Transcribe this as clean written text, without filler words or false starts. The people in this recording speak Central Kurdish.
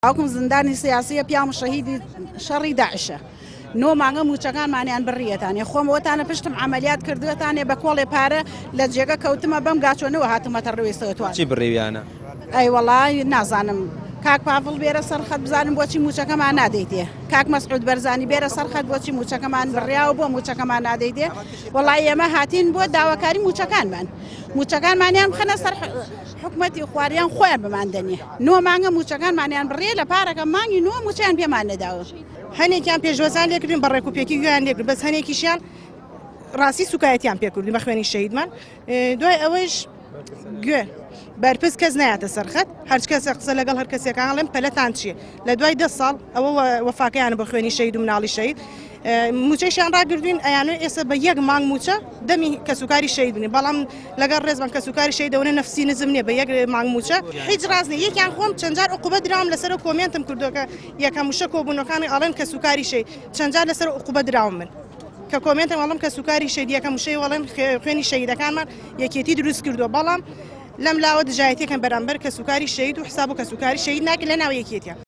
ئەوکم زندانی سیاسیە پیام شەهیدی شەڕی داعشە. نۆ مانگە موچەکانمانیان بڕیەتانێ خۆم وەتانە پشتم عملیات کردوێتانێ بە کۆڵێ پارە لە جێگە کەوتمە بەم گاچۆنەوە هاتمەتە ڕوێستەوەتوان چی بڕێویانە؟ ئەی وەڵای نازانم. کاک پاڤڵ بێرە سەرخەت بزانم بۆچی موچەکەمان نادەیتێ. کاک مەسعود بەرزانی بێرە سەرخەت بۆچی موچەکەمان بڕیاوە بۆ موچەکەمان نادەیتێ. وەڵای ئێمە هاتین بۆ داواکاری موچەکانمان. موچەکانمانیان بخەنە سەر حکومەتی خواریان خۆیان بماندنیە. نۆ مانگە موچەکانمانیان بڕێ لە پارەکە مانگی نۆ موچیان پێمان نەداوە. هەنێکیان پێشوەزان لێکردین بە ڕێکوپێکی گویان لێکرد بەس هەنێکیشیان ڕاستی سوکایەتیان پێکردی بە خوێنی شەهیدمان. دوای ئەوەش گوێ بەرپرس کەس نایاتە سەرخەت هەر کەسە قسە لەگەڵ هەر کەسێکان هەڵێن پەلەتان چییە لە دوای 10 ساڵ ئەوە وەفاکەیانە بە خوێنی شەهید و مناڵی شەهید موچەیشیان ڕاگردوین ئەیانوێ ئێستا بە یەک مانگ موچە دەمی کەسوکاری شەهید بنی بەڵام لەگەڵ ڕێزمان کەسوکاری شەهیدەوە نەفسی نزم نییە بە یەک مانگ موچە هیچ ڕاست نییە. یەکیان خۆم چەند جار عقوبە دراوم لەسەر کۆمنتم کردووە کە یەکەم موشە کۆبوونەکانی ئەڵێن کەسوکاری شەهید چەند جار لەسەر عقوبە دراوم من کە کۆمنتم وەڵام کەسوکاری شەهید یەکەم موشەی وەڵێن خوێنی شەهیدەکانمان یەکێتی دروست کردووە بەڵام لەم لاوە دژایەتەکەم بەرامبەر کەسوکاری شەهید و حساب و کەسوکاری شەهید ناکرد لە ناو یەکێتیان